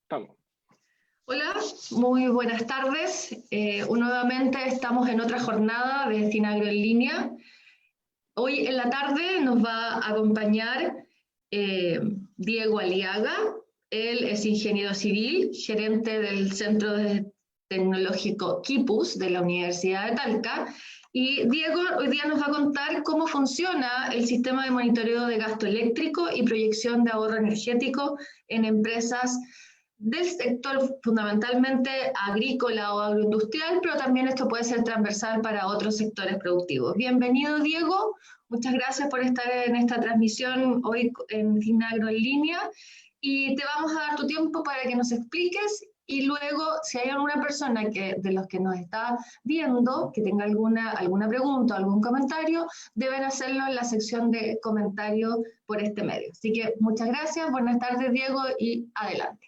Estamos. Hola, muy buenas tardes. Nuevamente estamos en otra jornada de Finagro en línea. Hoy en la tarde nos va a acompañar Diego Aliaga. Él es ingeniero civil, gerente del Centro Tecnológico Quipus de la Universidad de Talca. Y Diego hoy día nos va a contar cómo funciona el sistema de monitoreo de gasto eléctrico y proyección de ahorro energético en empresas del sector fundamentalmente agrícola o agroindustrial, pero también esto puede ser transversal para otros sectores productivos. Bienvenido, Diego. Muchas gracias por estar en esta transmisión hoy en Finagro en línea y te vamos a dar tu tiempo para que nos expliques y luego si hay alguna persona de los que nos está viendo que tenga alguna pregunta o algún comentario, deben hacerlo en la sección de comentarios por este medio. Así que muchas gracias, buenas tardes, Diego, y adelante.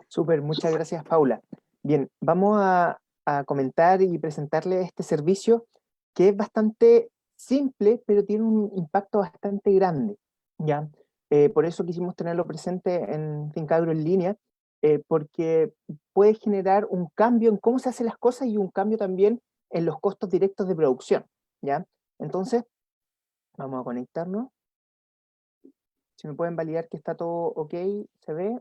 Súper, muchas gracias, Paula. Bien, vamos a comentar y presentarle este servicio que es bastante simple, pero tiene un impacto bastante grande, ¿ya? Por eso quisimos tenerlo presente en Fincagro en línea, porque puede generar un cambio en cómo se hacen las cosas y un cambio también en los costos directos de producción, ¿ya? Entonces, vamos a conectarnos. Si me pueden validar que está todo ok, ¿se ve?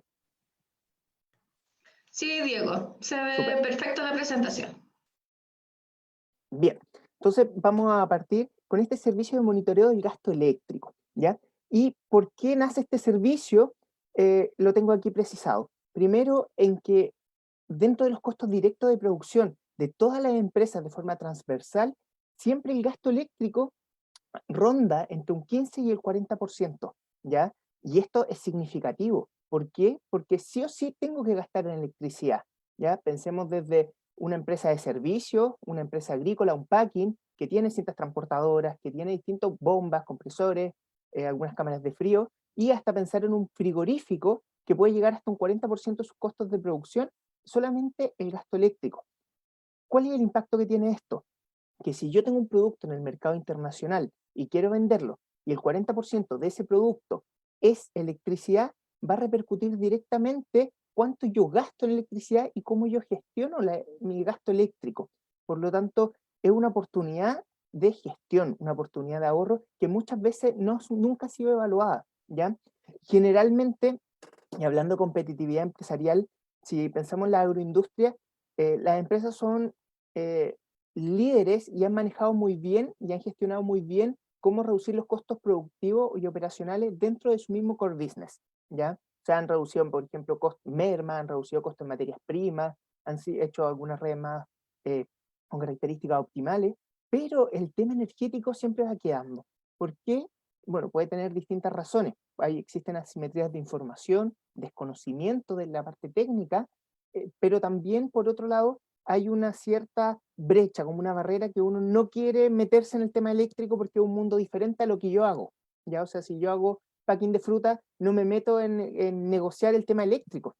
Sí, Diego, se ve Súper. perfecto la presentación. Bien, entonces vamos a partir con este servicio de monitoreo del gasto eléctrico, ¿ya? ¿Y por qué nace este servicio? Lo tengo aquí precisado. Primero, en que dentro de los costos directos de producción de todas las empresas de forma transversal, siempre el gasto eléctrico ronda entre un 15 y el 40%, ¿ya? Y esto es significativo. ¿Por qué? Porque sí o sí tengo que gastar en electricidad, ¿ya? Pensemos desde una empresa de servicio, una empresa agrícola, un packing, que tiene ciertas transportadoras, que tiene distintas bombas, compresores, algunas cámaras de frío, y hasta pensar en un frigorífico que puede llegar hasta un 40% de sus costos de producción, solamente el gasto eléctrico. ¿Cuál es el impacto que tiene esto? Que si yo tengo un producto en el mercado internacional y quiero venderlo, y el 40% de ese producto es electricidad, va a repercutir directamente cuánto yo gasto en electricidad y cómo yo gestiono mi gasto eléctrico. Por lo tanto, es una oportunidad de gestión, una oportunidad de ahorro que muchas veces nunca ha sido evaluada, ¿ya? Generalmente, y hablando de competitividad empresarial, si pensamos en la agroindustria, las empresas son eh, líderes y han manejado muy bien y han gestionado muy bien cómo reducir los costos productivos y operacionales dentro de su mismo core business, ¿ya? O sea, han reducido, por ejemplo, merma, han reducido costos de materias primas, hecho algunas redes más con características optimales, pero el tema energético siempre va quedando. ¿Por qué? Bueno, puede tener distintas razones. Existen asimetrías de información, desconocimiento de la parte técnica, pero también, por otro lado, hay una cierta brecha, como una barrera que uno no quiere meterse en el tema eléctrico porque es un mundo diferente a lo que yo hago, ¿ya? O sea, si yo hago packing de fruta, no me meto en negociar el tema eléctrico,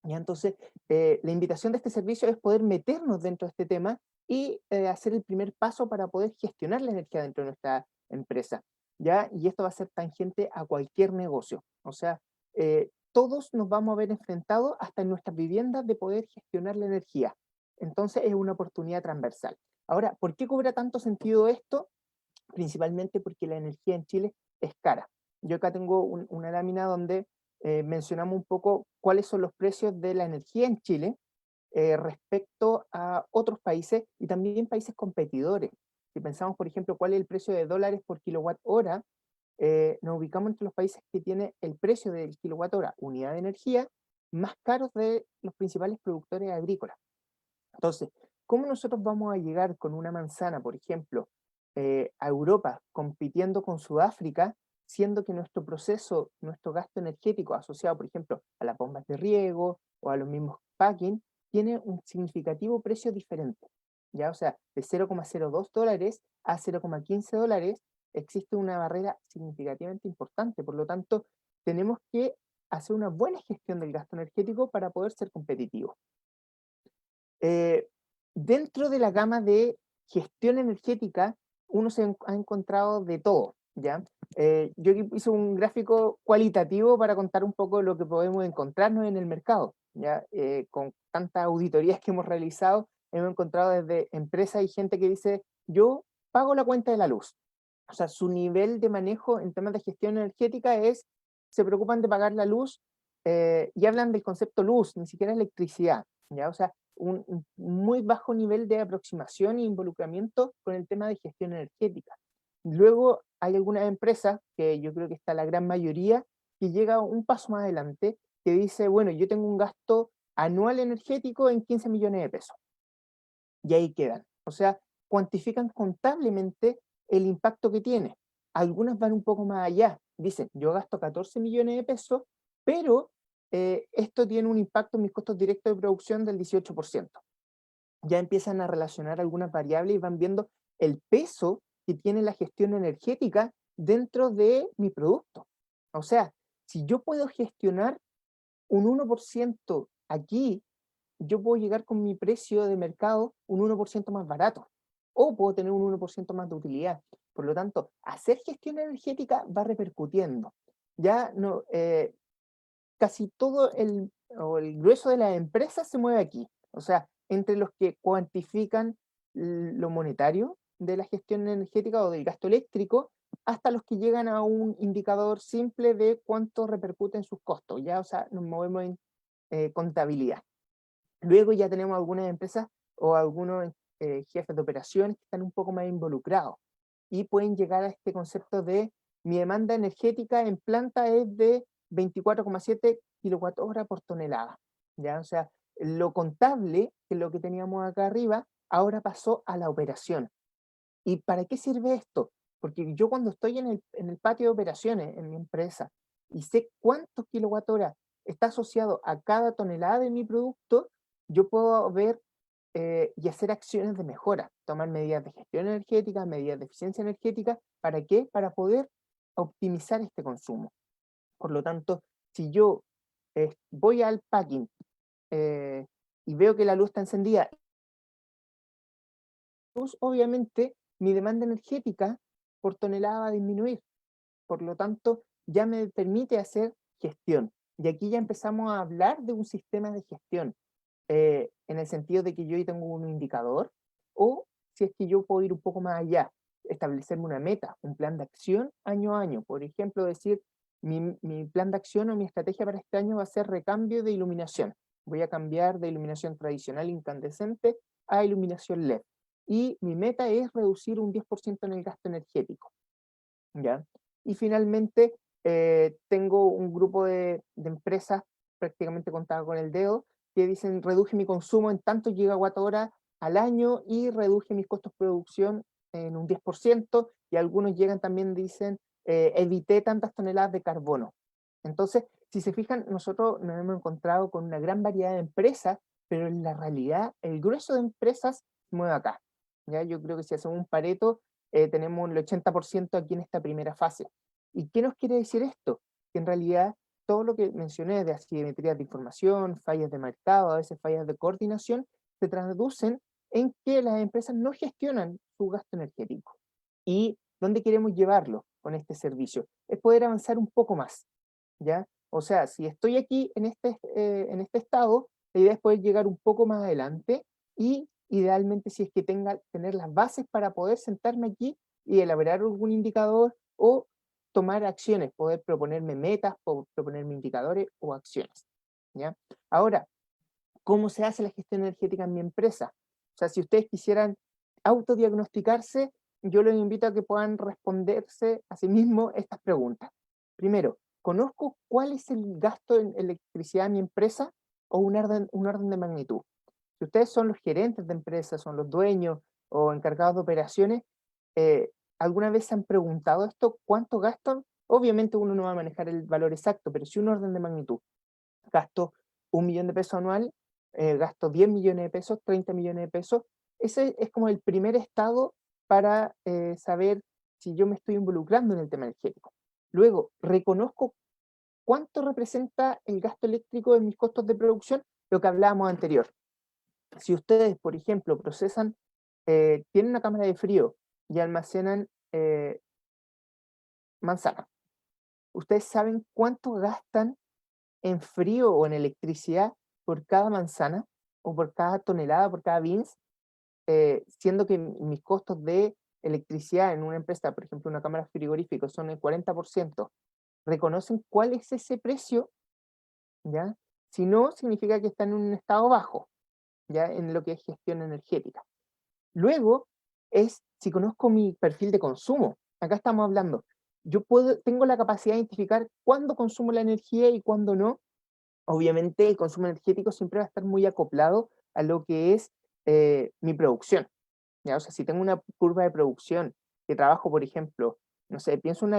¿ya? Entonces, la invitación de este servicio es poder meternos dentro de este tema y hacer el primer paso para poder gestionar la energía dentro de nuestra empresa, ¿ya? Y esto va a ser tangente a cualquier negocio, o sea, todos nos vamos a ver enfrentados hasta en nuestras viviendas de poder gestionar la energía. Entonces es una oportunidad transversal. Ahora, ¿por qué cobra tanto sentido esto? Principalmente porque la energía en Chile es cara. Yo acá tengo una lámina donde mencionamos un poco cuáles son los precios de la energía en Chile respecto a otros países y también países competidores. Si pensamos, por ejemplo, cuál es el precio de dólares por kilowatt hora, nos ubicamos entre los países que tienen el precio del kilowatt hora, unidad de energía, más caros de los principales productores agrícolas. Entonces, ¿cómo nosotros vamos a llegar con una manzana, por ejemplo, a Europa compitiendo con Sudáfrica, siendo que nuestro proceso, nuestro gasto energético asociado, por ejemplo, a las bombas de riego o a los mismos packing, tiene un significativo precio diferente? ¿Ya? O sea, de 0,02 dólares a 0,15 dólares existe una barrera significativamente importante. Por lo tanto, tenemos que hacer una buena gestión del gasto energético para poder ser competitivos. Dentro de la gama de gestión energética, uno ha encontrado de todo, ¿ya? Yo aquí hice un gráfico cualitativo para contar un poco lo que podemos encontrarnos en el mercado, ¿ya? Con tantas auditorías que hemos realizado, hemos encontrado desde empresas y gente que dice, yo pago la cuenta de la luz. O sea, su nivel de manejo en temas de gestión energética es, se preocupan de pagar la luz y hablan del concepto luz, ni siquiera electricidad, ¿ya? O sea, un muy bajo nivel de aproximación e involucramiento con el tema de gestión energética. Luego hay algunas empresas, que yo creo que está la gran mayoría, que llega un paso más adelante, que dice, bueno, yo tengo un gasto anual energético en 15 millones de pesos. Y ahí quedan. O sea, cuantifican contablemente el impacto que tiene. Algunas van un poco más allá. Dicen, yo gasto 14 millones de pesos, pero esto tiene un impacto en mis costos directos de producción del 18%. Ya empiezan a relacionar algunas variables y van viendo el peso que tiene la gestión energética dentro de mi producto. O sea, si yo puedo gestionar un 1% aquí, yo puedo llegar con mi precio de mercado un 1% más barato o puedo tener un 1% más de utilidad. Por lo tanto, hacer gestión energética va repercutiendo. Ya no, casi todo el grueso de las empresas se mueve aquí. O sea, entre los que cuantifican lo monetario de la gestión energética o del gasto eléctrico, hasta los que llegan a un indicador simple de cuánto repercute en sus costos. Ya, o sea, nos movemos en contabilidad. Luego ya tenemos algunas empresas o algunos jefes de operaciones que están un poco más involucrados y pueden llegar a este concepto de mi demanda energética en planta es de 24,7 kWh por tonelada. ¿Ya? O sea, lo contable, que es lo que teníamos acá arriba, ahora pasó a la operación. ¿Y para qué sirve esto? Porque yo cuando estoy en el patio de operaciones en mi empresa y sé cuántos kilowatt-hora está asociado a cada tonelada de mi producto, yo puedo ver y hacer acciones de mejora, tomar medidas de gestión energética, medidas de eficiencia energética. ¿Para qué? Para poder optimizar este consumo. Por lo tanto, si yo voy al packing y veo que la luz está encendida, pues obviamente mi demanda energética por tonelada va a disminuir. Por lo tanto, ya me permite hacer gestión. Y aquí ya empezamos a hablar de un sistema de gestión, en el sentido de que yo tengo un indicador, o si es que yo puedo ir un poco más allá, establecerme una meta, un plan de acción año a año. Por ejemplo, decir, mi plan de acción o mi estrategia para este año va a ser recambio de iluminación. Voy a cambiar de iluminación tradicional incandescente a iluminación LED. Y mi meta es reducir un 10% en el gasto energético. ¿Ya? Y finalmente, tengo un grupo de empresas prácticamente contadas con el dedo que dicen reduje mi consumo en tantos gigawatt hora al año y reduje mis costos de producción en un 10%, y algunos llegan también, dicen, evité tantas toneladas de carbono. Entonces, si se fijan, nosotros nos hemos encontrado con una gran variedad de empresas, pero en la realidad el grueso de empresas se mueve acá. ¿Ya? Yo creo que si hacemos un Pareto, tenemos el 80% aquí en esta primera fase. ¿Y qué nos quiere decir esto? Que en realidad todo lo que mencioné de asimetrías de información, fallas de mercado, a veces fallas de coordinación, se traducen en que las empresas no gestionan su gasto energético. ¿Y dónde queremos llevarlo con este servicio? Es poder avanzar un poco más, ¿ya? O sea, si estoy aquí en este estado, la idea es poder llegar un poco más adelante y idealmente si es que tener las bases para poder sentarme aquí y elaborar algún indicador o tomar acciones, poder proponerme metas, proponerme indicadores o acciones, ¿ya? Ahora, ¿cómo se hace la gestión energética en mi empresa? O sea, si ustedes quisieran autodiagnosticarse, yo los invito a que puedan responderse a sí mismos estas preguntas. Primero, ¿conozco cuál es el gasto en electricidad de mi empresa o un orden de magnitud? Si ustedes son los gerentes de empresas, son los dueños o encargados de operaciones, ¿alguna vez se han preguntado esto? ¿Cuánto gastan? Obviamente uno no va a manejar el valor exacto, pero sí un orden de magnitud. Gasto 1 millón de pesos anual, gasto 10 millones de pesos, 30 millones de pesos. Ese es como el primer estado para saber si yo me estoy involucrando en el tema energético. Luego, reconozco cuánto representa el gasto eléctrico en mis costos de producción, lo que hablábamos anterior. Si ustedes, por ejemplo, tienen una cámara de frío y almacenan manzana. ¿Ustedes saben cuánto gastan en frío o en electricidad por cada manzana o por cada tonelada, por cada beans? Siendo que mis costos de electricidad en una empresa, por ejemplo, una cámara frigorífica, son el 40%. ¿Reconocen cuál es ese precio? ¿Ya? Si no, significa que están en un estado bajo, ¿ya? En lo que es gestión energética. Luego es si conozco mi perfil de consumo. Acá estamos hablando. Tengo la capacidad de identificar cuándo consumo la energía y cuándo no. Obviamente el consumo energético siempre va a estar muy acoplado a lo que es mi producción. ¿Ya? O sea, si tengo una curva de producción que trabajo, por ejemplo, no sé, pienso en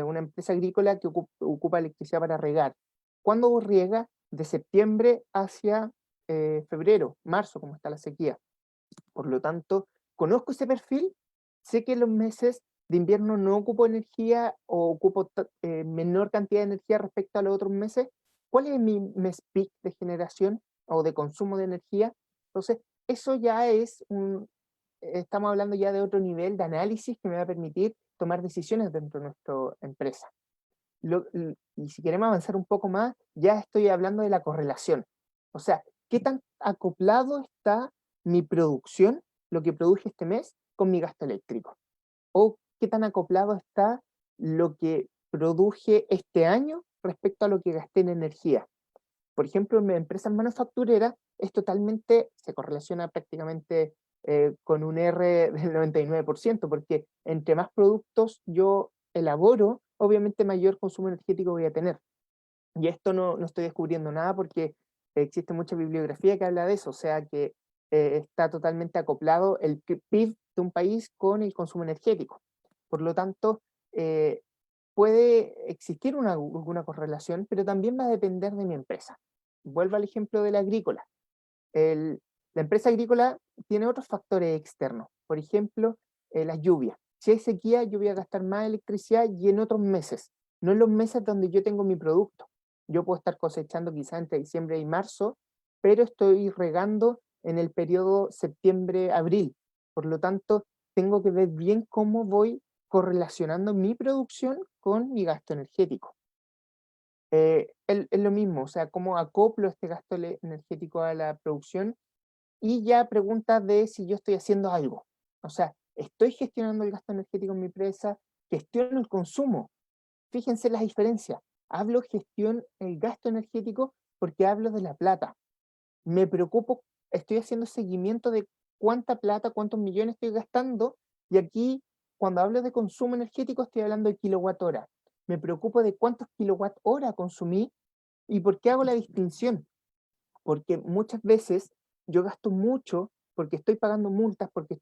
una empresa agrícola que ocupa electricidad para regar. ¿Cuándo riega? De septiembre hacia febrero, marzo, como está la sequía. Por lo tanto, conozco ese perfil, sé que en los meses de invierno no ocupo energía o ocupo menor cantidad de energía respecto a los otros meses. ¿Cuál es mi mes peak de generación o de consumo de energía? Entonces, eso ya estamos hablando ya de otro nivel de análisis que me va a permitir tomar decisiones dentro de nuestra empresa. Y si queremos avanzar un poco más, ya estoy hablando de la correlación. O sea, ¿qué tan acoplado está mi producción, lo que produje este mes, con mi gasto eléctrico? ¿O qué tan acoplado está lo que produje este año respecto a lo que gasté en energía? Por ejemplo, en mi empresa manufacturera se correlaciona prácticamente con un R del 99%, porque entre más productos yo elaboro, obviamente mayor consumo energético voy a tener. Y esto no estoy descubriendo nada porque existe mucha bibliografía que habla de eso, o sea que está totalmente acoplado el PIB de un país con el consumo energético. Por lo tanto, eh, puede existir alguna correlación, pero también va a depender de mi empresa. Vuelvo al ejemplo de la agrícola. La empresa agrícola tiene otros factores externos, por ejemplo, las lluvias. Si hay sequía, yo voy a gastar más electricidad y en otros meses, no en los meses donde yo tengo mi producto. Yo puedo estar cosechando quizá entre diciembre y marzo, pero estoy regando en el periodo septiembre-abril. Por lo tanto, tengo que ver bien cómo voy correlacionando mi producción con mi gasto energético. Es lo mismo, o sea, cómo acoplo este gasto energético a la producción y ya preguntas de si yo estoy haciendo algo. O sea, estoy gestionando el gasto energético en mi empresa, gestiono el consumo. Fíjense las diferencias. Hablo gestión el gasto energético porque hablo de la plata. Me preocupo, estoy haciendo seguimiento de cuánta plata, cuántos millones estoy gastando, y aquí, cuando hablo de consumo energético, estoy hablando de kilowatt hora. Me preocupo de cuántos kilowatt hora consumí. ¿Y por qué hago la distinción? Porque muchas veces yo gasto mucho porque estoy pagando multas, porque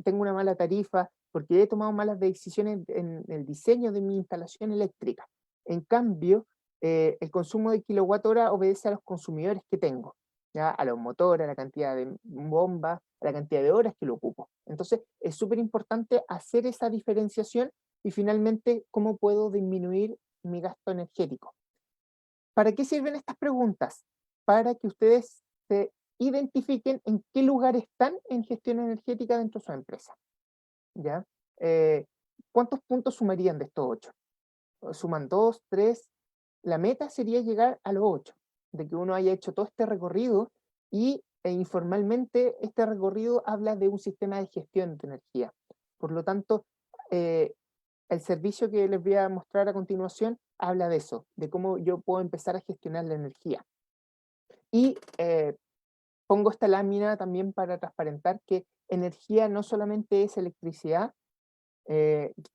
tengo una mala tarifa, porque he tomado malas decisiones en el diseño de mi instalación eléctrica. En cambio, el consumo de kilowatt hora obedece a los consumidores que tengo, ¿ya? A los motores, a la cantidad de bombas, a la cantidad de horas que lo ocupo. Entonces, es súper importante hacer esa diferenciación y finalmente, ¿cómo puedo disminuir mi gasto energético? ¿Para qué sirven estas preguntas? Para que ustedes se identifiquen en qué lugar están en gestión energética dentro de su empresa. ¿Ya? ¿Cuántos puntos sumarían de estos 8? ¿Suman 2, 3? La meta sería llegar a los 8, de que uno haya hecho todo este recorrido y informalmente este recorrido habla de un sistema de gestión de energía. Por lo tanto, el servicio que les voy a mostrar a continuación habla de eso, de cómo yo puedo empezar a gestionar la energía. Y pongo esta lámina también para transparentar que energía no solamente es electricidad,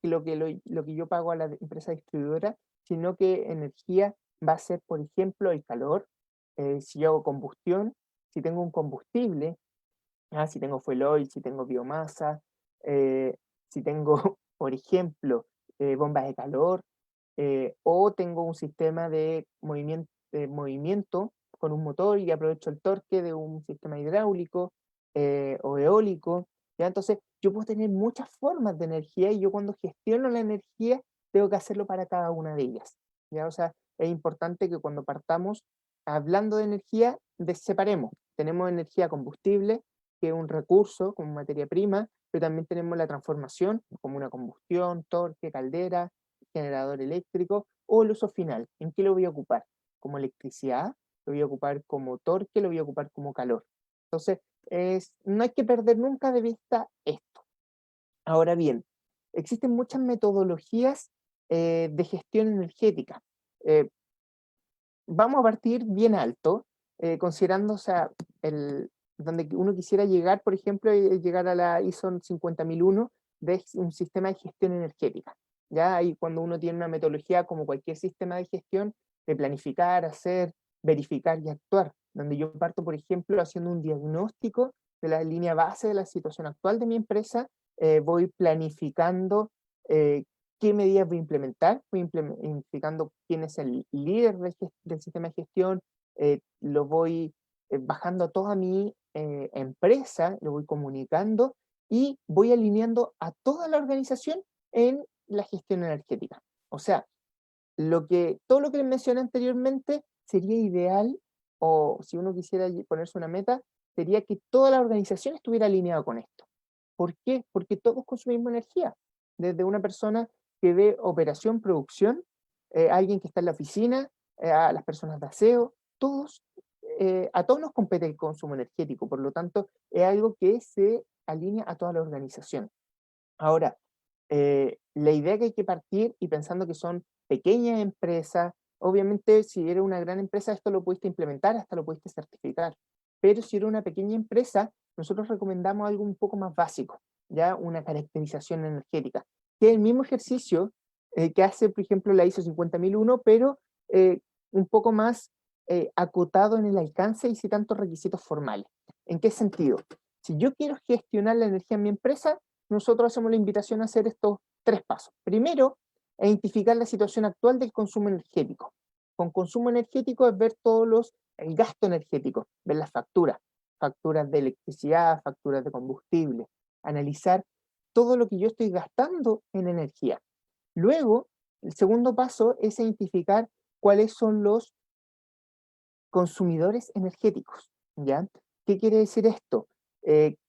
lo que yo pago a la empresa distribuidora, sino que energía va a ser, por ejemplo, el calor, si yo hago combustión, si tengo un combustible, si tengo fuel oil, si tengo biomasa, si tengo, por ejemplo, bombas de calor, o tengo un sistema de movimiento con un motor y aprovecho el torque de un sistema hidráulico o eólico. ¿Ya? Entonces, yo puedo tener muchas formas de energía y yo cuando gestiono la energía tengo que hacerlo para cada una de ellas. ¿Ya? O sea, es importante que cuando partamos hablando de energía, separemos. Tenemos energía combustible, que es un recurso como materia prima, pero también tenemos la transformación como una combustión, torque, caldera, generador eléctrico, o el uso final. ¿En qué lo voy a ocupar? Como electricidad, lo voy a ocupar como torque, lo voy a ocupar como calor. Entonces, no hay que perder nunca de vista esto. Ahora bien, existen muchas metodologías de gestión energética. Vamos a partir bien alto, considerando, o sea, donde uno quisiera llegar, por ejemplo, llegar a la ISO 50001 de un sistema de gestión energética. Ya ahí cuando uno tiene una metodología como cualquier sistema de gestión, de planificar, hacer, verificar y actuar, donde yo parto, por ejemplo, haciendo un diagnóstico de la línea base de la situación actual de mi empresa, voy planificando qué medidas voy a implementar, voy identificando quién es el líder del sistema de gestión, lo voy bajando a toda mi empresa, lo voy comunicando y voy alineando a toda la organización en la gestión energética. O sea, todo lo que les mencioné anteriormente sería ideal, o si uno quisiera ponerse una meta, sería que toda la organización estuviera alineada con esto. ¿Por qué? Porque todos consumimos energía. Desde una persona que ve operación, producción, alguien que está en la oficina, a las personas de aseo, a todos nos compete el consumo energético, por lo tanto, es algo que se alinea a toda la organización. Ahora, la idea que hay que partir, y pensando que son pequeñas empresas, obviamente si eres una gran empresa esto lo pudiste implementar, hasta lo pudiste certificar, pero si eres una pequeña empresa, nosotros recomendamos algo un poco más básico, ya una caracterización energética, que es el mismo ejercicio que hace, por ejemplo, la ISO 50001, pero un poco más acotado en el alcance y sin tantos requisitos formales. ¿En qué sentido? Si yo quiero gestionar la energía en mi empresa, nosotros hacemos la invitación a hacer estos 3 pasos. Primero, identificar la situación actual del consumo energético. Con consumo energético es ver el gasto energético, ver las facturas de electricidad, facturas de combustible, analizar todo lo que yo estoy gastando en energía. Luego, el segundo paso es identificar cuáles son los consumidores energéticos, ¿ya? ¿Qué quiere decir esto?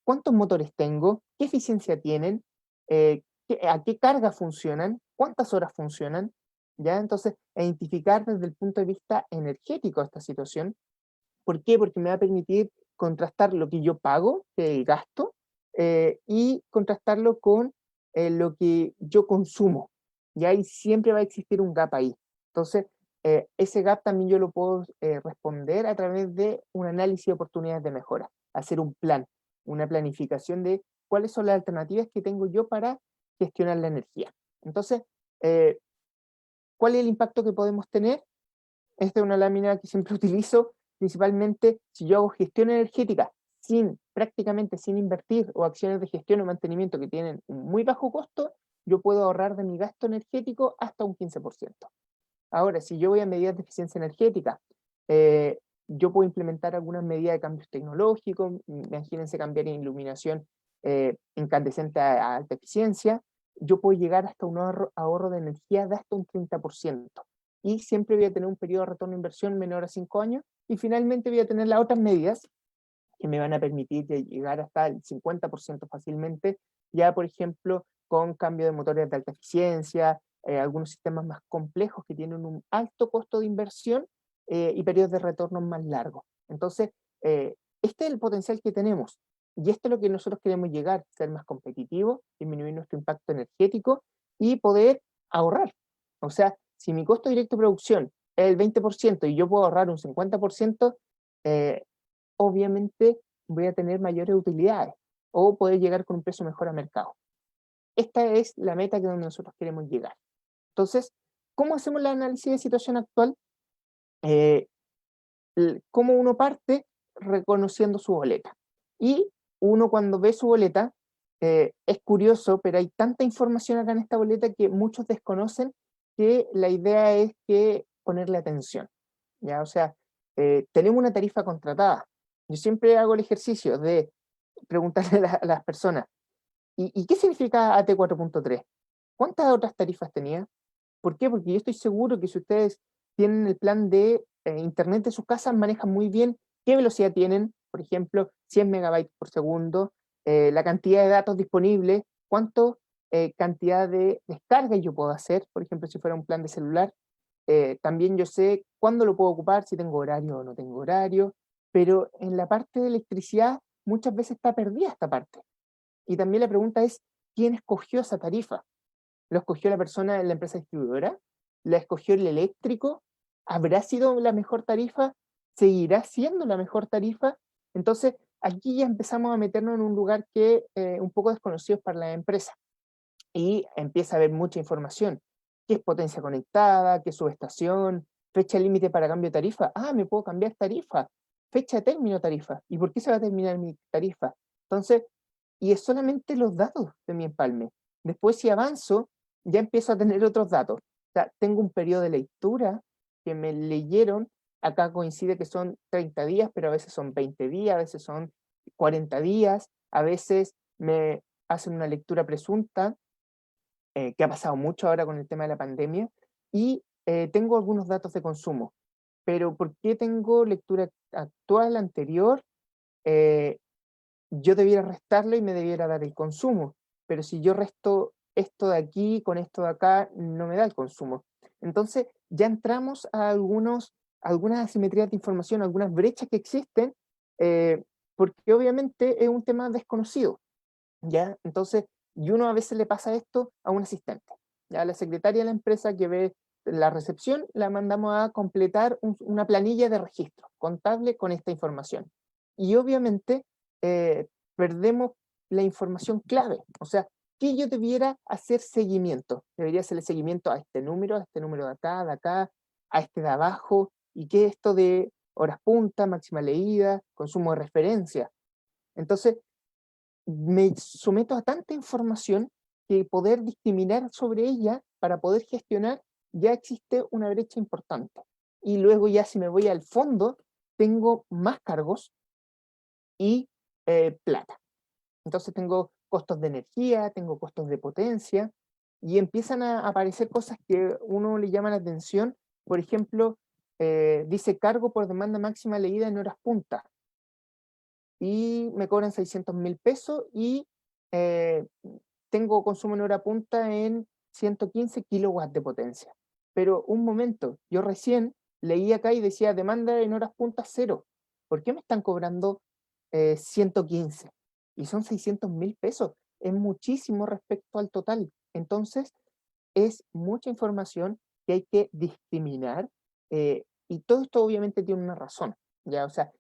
¿Cuántos motores tengo? ¿Qué eficiencia tienen? ¿A qué carga funcionan? ¿Cuántas horas funcionan? ¿Ya? Entonces, identificar desde el punto de vista energético esta situación. ¿Por qué? Porque me va a permitir contrastar lo que yo pago, el gasto, y contrastarlo con lo que yo consumo. Y ahí siempre va a existir un gap ahí. Entonces, ese gap también yo lo puedo responder a través de un análisis de oportunidades de mejora, hacer un plan, una planificación de cuáles son las alternativas que tengo yo para gestionar la energía. Entonces, ¿cuál es el impacto que podemos tener? Esta es una lámina que siempre utilizo, principalmente si yo hago gestión energética prácticamente sin invertir, o acciones de gestión o mantenimiento que tienen un muy bajo costo, yo puedo ahorrar de mi gasto energético hasta un 15%. Ahora, si yo voy a medidas de eficiencia energética, yo puedo implementar algunas medidas de cambios tecnológicos, imagínense cambiar iluminación incandescente a alta eficiencia, yo puedo llegar hasta un ahorro de energía de hasta un 30%. Y siempre voy a tener un periodo de retorno de inversión menor a 5 años, y finalmente voy a tener las otras medidas que me van a permitir llegar hasta el 50% fácilmente, ya por ejemplo con cambio de motores de alta eficiencia, algunos sistemas más complejos que tienen un alto costo de inversión y periodos de retorno más largos. Entonces, este es el potencial que tenemos, y esto es lo que nosotros queremos llegar, ser más competitivos, disminuir nuestro impacto energético y poder ahorrar. O sea, si mi costo directo de producción es el 20% y yo puedo ahorrar un 50%, obviamente voy a tener mayores utilidades o poder llegar con un precio mejor al mercado. Esta es la meta que donde nosotros queremos llegar. Entonces, ¿cómo hacemos el análisis de situación actual? ¿Cómo uno parte? Reconociendo su boleta. Y uno cuando ve su boleta, es curioso, pero hay tanta información acá en esta boleta que muchos desconocen, que la idea es que ponerle atención. ¿Ya? O sea, tenemos una tarifa contratada. Yo siempre hago el ejercicio de preguntarle a las personas, ¿y qué significa AT 4.3? ¿Cuántas otras tarifas tenía? ¿Por qué? Porque yo estoy seguro que si ustedes tienen el plan de internet de sus casas, manejan muy bien qué velocidad tienen, Por ejemplo, 100 megabytes por segundo, la cantidad de datos disponibles, cuánto cantidad de descarga yo puedo hacer, por ejemplo, si fuera un plan de celular. También yo sé cuándo lo puedo ocupar, si tengo horario o no tengo horario, pero en la parte de electricidad muchas veces está perdida esta parte. Y también la pregunta es, ¿quién escogió esa tarifa? ¿Lo escogió la persona en la empresa distribuidora? ¿La escogió el eléctrico? ¿Habrá sido la mejor tarifa? ¿Seguirá siendo la mejor tarifa? Entonces, aquí ya empezamos a meternos en un lugar que un poco desconocido para la empresa. Y empieza a haber mucha información. ¿Qué es potencia conectada? ¿Qué es subestación? ¿Fecha límite para cambio de tarifa? Ah, me puedo cambiar tarifa. Fecha de término tarifa. ¿Y por qué se va a terminar mi tarifa? Entonces, y es solamente los datos de mi empalme. Después, si avanzo, ya empiezo a tener otros datos. O sea, tengo un periodo de lectura que me leyeron. Acá coincide que son 30 días, pero a veces son 20 días, a veces son 40 días, a veces me hacen una lectura presunta, que ha pasado mucho ahora con el tema de la pandemia, y tengo algunos datos de consumo. Pero ¿por qué tengo lectura actual, anterior? Eh, yo debiera restarlo y me debiera dar el consumo, pero si yo resto esto de aquí con esto de acá, no me da el consumo. Entonces ya entramos a algunas asimetrías de información, algunas brechas que existen, eh, porque obviamente es un tema desconocido, ¿ya? Entonces, y uno a veces le pasa esto a un asistente, ¿ya? La secretaria de la empresa que ve la recepción, la mandamos a completar una planilla de registro contable con esta información. Y obviamente eh, perdemos la información clave. O sea, ¿qué yo debiera hacer seguimiento? Debería hacerle seguimiento a este número de acá, a este de abajo, y qué es esto de horas punta, máxima leída, consumo de referencia. Entonces, me someto a tanta información que poder discriminar sobre ella para poder gestionar ya existe una brecha importante. Y luego ya si me voy al fondo, tengo más cargos y plata. Entonces tengo costos de energía, tengo costos de potencia y empiezan a aparecer cosas que uno le llama la atención. Por ejemplo, dice cargo por demanda máxima leída en horas punta y me cobran 600.000 pesos y eh, tengo consumo en hora punta en 115 kilowatts de potencia. Pero un momento, yo recién leí acá y decía demanda en horas punta cero. ¿Por qué me están cobrando 115? Y son 600.000 pesos. Es muchísimo respecto al total. Entonces, es mucha información que hay que discriminar, y todo esto obviamente tiene una razón, ¿ya? O sea,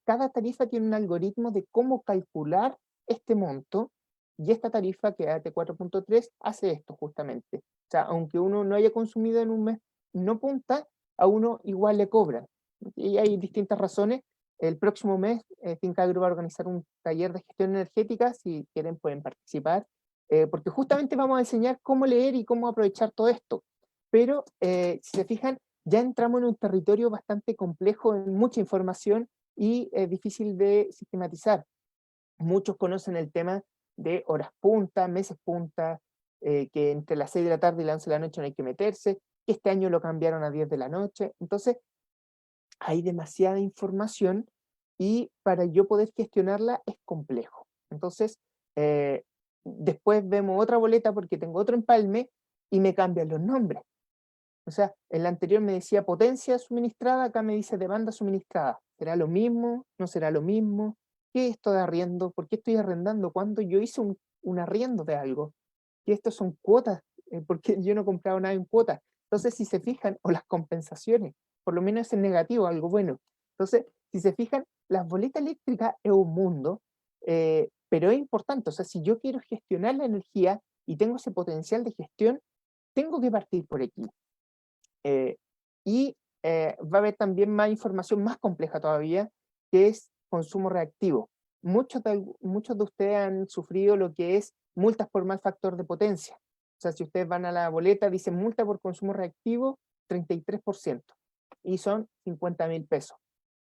cada tarifa tiene un algoritmo de cómo calcular este monto, y esta tarifa, que es AT4.3, hace esto justamente. O sea, aunque uno no haya consumido en un mes no punta, a uno igual le cobran. Y hay distintas razones. El próximo mes, Fincagro va a organizar un taller de gestión energética. Si quieren, pueden participar, porque justamente vamos a enseñar cómo leer y cómo aprovechar todo esto. Pero si se fijan, ya entramos en un territorio bastante complejo, en mucha información y difícil de sistematizar. Muchos conocen el tema de horas punta, meses punta, que entre las 6 de la tarde y las 11 de la noche no hay que meterse, que este año lo cambiaron a 10 de la noche. Entonces, hay demasiada información y para yo poder gestionarla es complejo. Entonces, después vemos otra boleta porque tengo otro empalme y me cambian los nombres. O sea, en la anterior me decía potencia suministrada, acá me dice demanda suministrada. ¿Será lo mismo? ¿No será lo mismo? ¿Qué es esto de arriendo? ¿Por qué estoy arrendando cuando yo hice un arriendo de algo? ¿Qué estos son cuotas? Porque yo no he comprado nada en cuotas. Entonces, si se fijan, o las compensaciones, por lo menos es en negativo, algo bueno. Entonces, si se fijan, las boletas eléctricas es un mundo, pero es importante. O sea, si yo quiero gestionar la energía y tengo ese potencial de gestión, tengo que partir por aquí. Eh, y va a haber también más información más compleja todavía, que es consumo reactivo. Muchos de ustedes han sufrido lo que es multas por mal factor de potencia. O sea, si ustedes van a la boleta, dice multa por consumo reactivo, 33%, y son 50.000 pesos.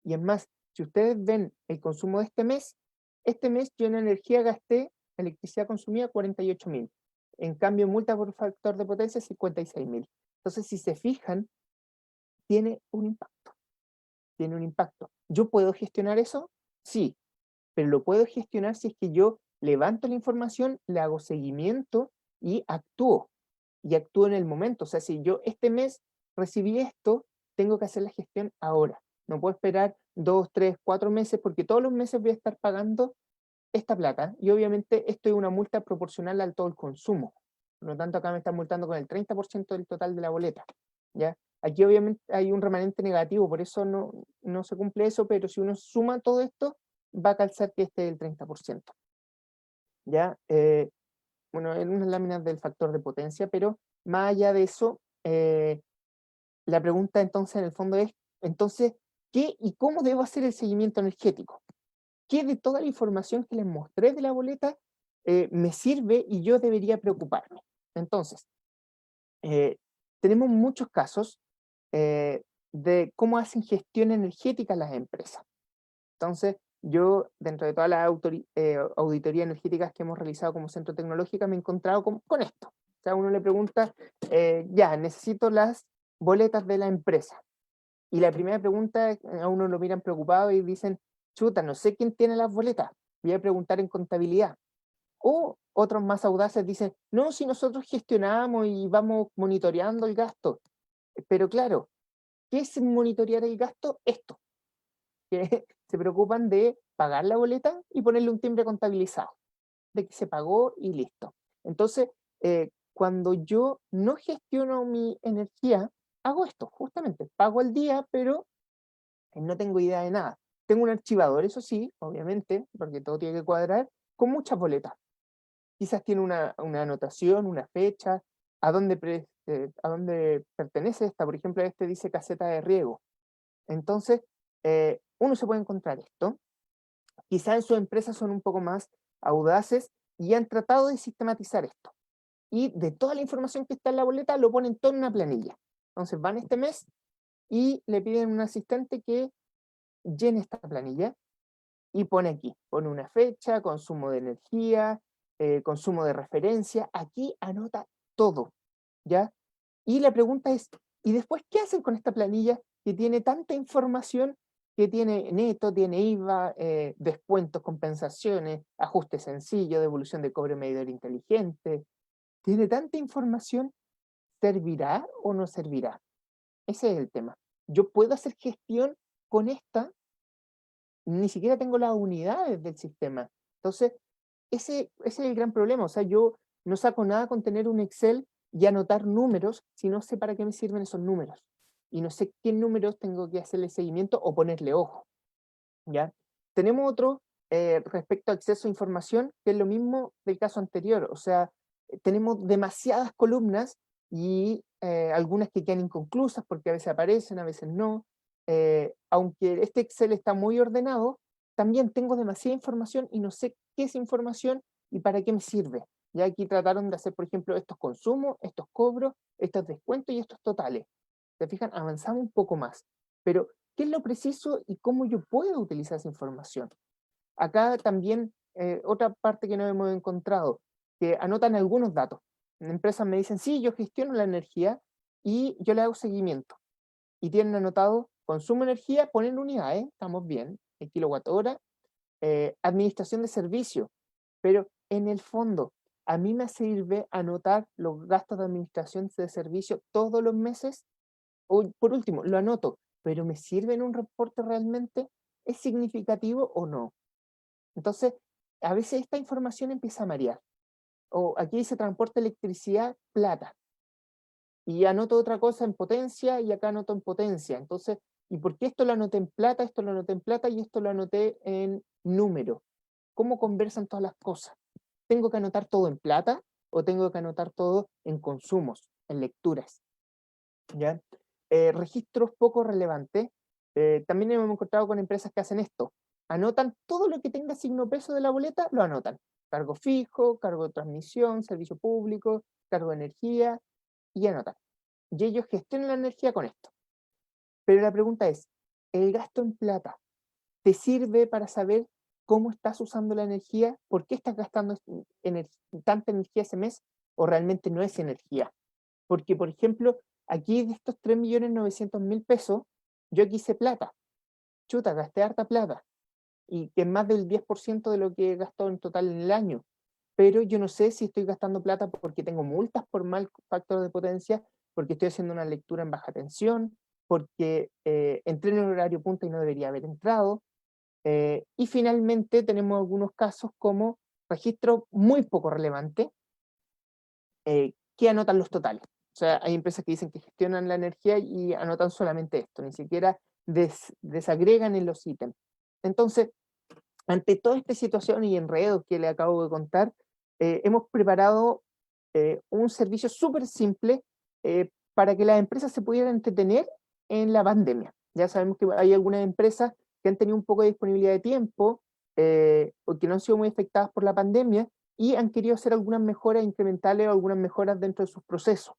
Y es más, si ustedes ven el consumo de este mes yo en energía gasté, electricidad consumida, 48.000. En cambio, multa por factor de potencia, 56.000. Entonces, si se fijan, tiene un impacto. ¿Yo puedo gestionar eso? Sí, pero lo puedo gestionar si es que yo levanto la información, le hago seguimiento y actúo. Y actúo en el momento. O sea, si yo este mes recibí esto, tengo que hacer la gestión ahora. No puedo esperar 2, 3, 4 meses porque todos los meses voy a estar pagando esta plata. Y obviamente esto es una multa proporcional al todo el consumo. Por lo tanto, acá me están multando con el 30% del total de la boleta. ¿Ya? Aquí obviamente hay un remanente negativo, por eso no se cumple eso, pero si uno suma todo esto, va a calzar que esté el 30%. ¿Ya? Bueno, en unas láminas del factor de potencia, pero más allá de eso, la pregunta entonces en el fondo es, entonces, ¿qué y cómo debo hacer el seguimiento energético? ¿Qué de toda la información que les mostré de la boleta me sirve y yo debería preocuparme? Entonces, eh, tenemos muchos casos de cómo hacen gestión energética las empresas. Entonces, yo, dentro de todas las auditorías energéticas que hemos realizado como centro tecnológico, me he encontrado con esto. O sea, uno le pregunta, ya, necesito las boletas de la empresa. Y la primera pregunta, a uno lo miran preocupado y dicen, chuta, no sé quién tiene las boletas, voy a preguntar en contabilidad. O otros más audaces dicen, no, si nosotros gestionamos y vamos monitoreando el gasto. Pero claro, ¿qué es monitorear el gasto? Esto, que se preocupan de pagar la boleta y ponerle un timbre contabilizado, de que se pagó y listo. Entonces, cuando yo no gestiono mi energía, hago esto, justamente, pago el día, pero no tengo idea de nada. Tengo un archivador, eso sí, obviamente, porque todo tiene que cuadrar, con muchas boletas. Quizás tiene una anotación, una fecha, a dónde pertenece esta. Por ejemplo, este dice caseta de riego. Entonces, uno se puede encontrar esto. Quizás en sus empresas son un poco más audaces y han tratado de sistematizar esto. Y de toda la información que está en la boleta, lo ponen todo en una planilla. Entonces van este mes y le piden a un asistente que llene esta planilla y pone una fecha, consumo de energía, consumo de referencia. Aquí anota todo, ¿ya? Y la pregunta es, ¿y después qué hacen con esta planilla que tiene tanta información, que tiene neto, tiene IVA, descuentos, compensaciones, ajuste sencillo, devolución de cobre medidor inteligente? Tiene tanta información, ¿servirá o no servirá? Ese es el tema. Yo puedo hacer gestión con esta, ni siquiera tengo las unidades del sistema. Entonces, ese es el gran problema. O sea, yo no saco nada con tener un Excel y anotar números si no sé para qué me sirven esos números. Y no sé qué números tengo que hacerle seguimiento o ponerle ojo. ¿Ya? Tenemos otro respecto a acceso a información, que es lo mismo del caso anterior. O sea, tenemos demasiadas columnas y algunas que quedan inconclusas porque a veces aparecen, a veces no. Aunque este Excel está muy ordenado, también tengo demasiada información y no sé qué es información y para qué me sirve. Ya aquí trataron de hacer, por ejemplo, estos consumos, estos cobros, estos descuentos y estos totales. ¿Se fijan? Avanzamos un poco más. Pero ¿qué es lo preciso y cómo yo puedo utilizar esa información? Acá también otra parte que no hemos encontrado, que anotan algunos datos. Empresas me dicen, sí, yo gestiono la energía y yo le hago seguimiento. Y tienen anotado consumo de energía, ponen unidades, estamos bien, el kilowatt hora, administración de servicio. Pero en el fondo, a mí me sirve anotar los gastos de administración de servicio todos los meses. O por último, lo anoto, pero ¿me sirve en un reporte realmente? ¿Es significativo o no? Entonces, a veces esta información empieza a marear. O aquí dice transporte, electricidad, plata. Y anoto otra cosa en potencia y acá anoto en potencia. Entonces, ¿y por qué esto lo anoté en plata, esto lo anoté en plata y esto lo anoté en número? ¿Cómo conversan todas las cosas? ¿Tengo que anotar todo en plata o tengo que anotar todo en consumos, en lecturas? ¿Ya? Registros poco relevantes. También hemos encontrado con empresas que hacen esto. Anotan todo lo que tenga signo peso de la boleta, lo anotan. Cargo fijo, cargo de transmisión, servicio público, cargo de energía, y anotan. Y ellos gestionan la energía con esto. Pero la pregunta es, ¿el gasto en plata te sirve para saber cómo estás usando la energía? ¿Por qué estás gastando tanta energía ese mes? ¿O realmente no es energía? Porque, por ejemplo, aquí de estos 3.900.000 pesos, yo quise plata. Chuta, gasté harta plata. y que es más del 10% de lo que he gastado en total en el año. Pero yo no sé si estoy gastando plata porque tengo multas por mal factor de potencia, porque estoy haciendo una lectura en baja tensión, porque entré en el horario punta y no debería haber entrado. Y finalmente tenemos algunos casos como registro muy poco relevante, que anotan los totales. O sea, hay empresas que dicen que gestionan la energía y anotan solamente esto, ni siquiera desagregan en los ítems. Entonces, ante toda esta situación y enredos que le acabo de contar, hemos preparado un servicio súper simple para que las empresas se pudieran entretener en la pandemia. Ya sabemos que hay algunas empresas que han tenido un poco de disponibilidad de tiempo o que no han sido muy afectadas por la pandemia y han querido hacer algunas mejoras incrementales o algunas mejoras dentro de sus procesos.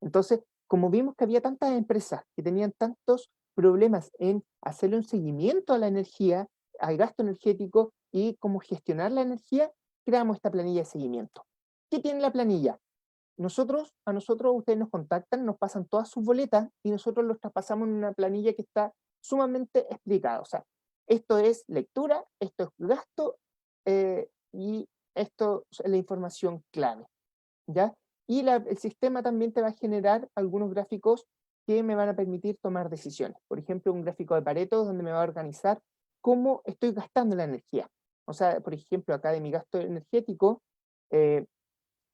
Entonces, como vimos que había tantas empresas que tenían tantos problemas en hacerle un seguimiento a la energía, al gasto energético y cómo gestionar la energía, creamos esta planilla de seguimiento. ¿Qué tiene la planilla? A nosotros ustedes nos contactan, nos pasan todas sus boletas y nosotros los traspasamos en una planilla que está sumamente explicada. O sea, esto es lectura, esto es gasto y esto es la información clave. ¿Ya? Y el sistema también te va a generar algunos gráficos que me van a permitir tomar decisiones. Por ejemplo, un gráfico de Pareto donde me va a organizar cómo estoy gastando la energía. O sea, por ejemplo, acá de mi gasto energético, eh,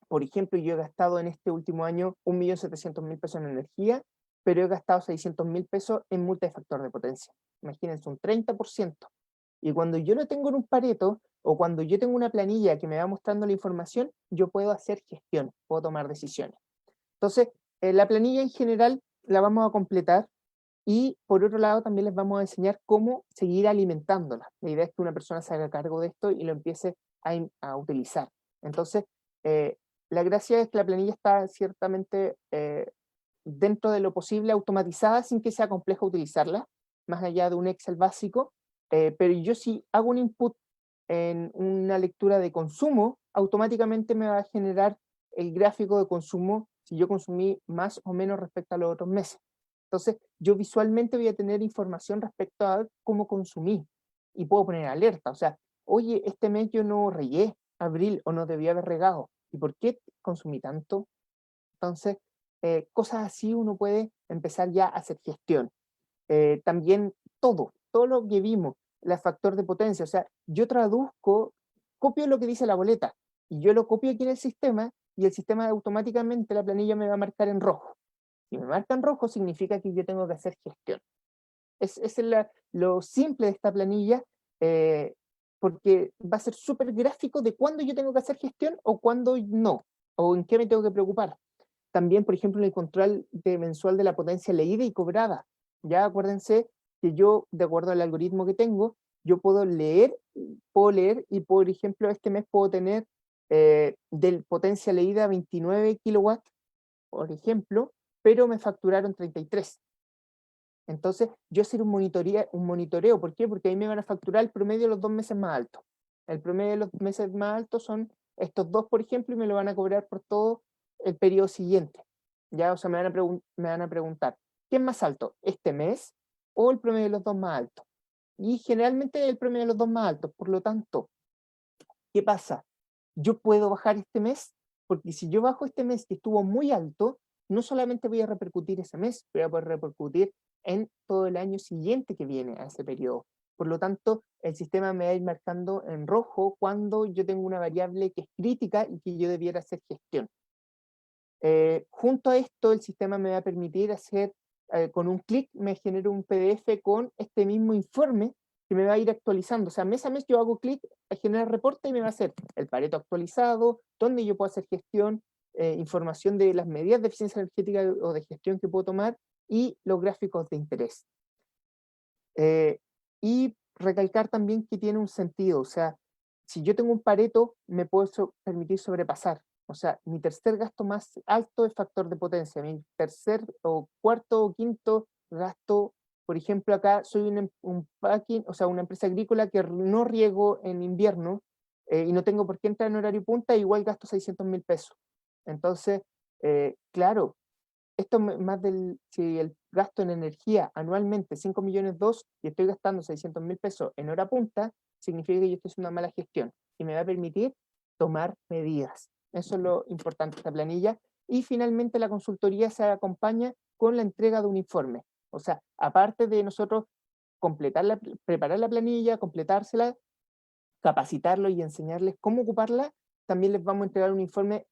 por ejemplo, yo he gastado en este último año 1.700.000 pesos en energía, pero he gastado 600.000 pesos en multa de factor de potencia. Imagínense, un 30%. Y cuando yo lo tengo en un Pareto, o cuando yo tengo una planilla que me va mostrando la información, yo puedo hacer gestión, puedo tomar decisiones. Entonces, la planilla en general la vamos a completar y por otro lado también les vamos a enseñar cómo seguir alimentándola. La idea es que una persona se haga cargo de esto y lo empiece a utilizar. Entonces, la gracia es que la planilla está ciertamente dentro de lo posible automatizada sin que sea complejo utilizarla, más allá de un Excel básico, pero yo si hago un input en una lectura de consumo, automáticamente me va a generar el gráfico de consumo si yo consumí más o menos respecto a los otros meses. Entonces, yo visualmente voy a tener información respecto a cómo consumí y puedo poner alerta. O sea, oye, este mes yo no regué abril o no debía haber regado. ¿Y por qué consumí tanto? Entonces, cosas así uno puede empezar ya a hacer gestión. También todo lo que vimos, el factor de potencia, o sea, yo traduzco, copio lo que dice la boleta y yo lo copio aquí en el sistema y el sistema automáticamente la planilla me va a marcar en rojo. Si me marca en rojo significa que yo tengo que hacer gestión. Es lo simple de esta planilla porque va a ser súper gráfico de cuándo yo tengo que hacer gestión o cuándo no, o en qué me tengo que preocupar. También, por ejemplo, en el control mensual de la potencia leída y cobrada. Ya acuérdense que yo, de acuerdo al algoritmo que tengo, yo puedo leer y, por ejemplo, este mes puedo tener de potencia leída 29 kilowatts, por ejemplo, pero me facturaron 33. Entonces, yo hacer un monitoreo, ¿por qué? Porque ahí me van a facturar el promedio de los 2 meses más altos. El promedio de los meses más altos son estos dos, por ejemplo, y me lo van a cobrar por todo el periodo siguiente. ¿Ya? O sea, me van a preguntar, ¿qué es más alto, este mes o el promedio de los dos más altos? Y generalmente el promedio de los dos más altos. Por lo tanto, ¿qué pasa? Yo puedo bajar este mes, porque si yo bajo este mes que estuvo muy alto, no solamente voy a repercutir ese mes, voy a poder repercutir en todo el año siguiente que viene a ese periodo. Por lo tanto, el sistema me va a ir marcando en rojo cuando yo tengo una variable que es crítica y que yo debiera hacer gestión. Junto a esto, el sistema me va a permitir hacer, con un clic, me genera un PDF con este mismo informe que me va a ir actualizando. O sea, mes a mes yo hago clic a generar reporte y me va a hacer el Pareto actualizado, donde yo puedo hacer gestión, información de las medidas de eficiencia energética o de gestión que puedo tomar y los gráficos de interés. Y recalcar también que tiene un sentido. O sea, si yo tengo un Pareto, me puedo permitir sobrepasar. O sea, mi tercer gasto más alto es factor de potencia. Mi tercer o cuarto o quinto gasto, por ejemplo, acá soy un packing, o sea, una empresa agrícola que no riego en invierno y no tengo por qué entrar en horario punta, igual gasto 600.000 pesos. Entonces, claro, esto más si el gasto en energía anualmente 5 millones 2 y estoy gastando 600.000 pesos en hora punta, significa que yo estoy haciendo una mala gestión y me va a permitir tomar medidas. Eso es lo importante de esta planilla. Y finalmente la consultoría se acompaña con la entrega de un informe. O sea, aparte de nosotros preparar la planilla, completársela, capacitarlo y enseñarles cómo ocuparla, también les vamos a entregar un informe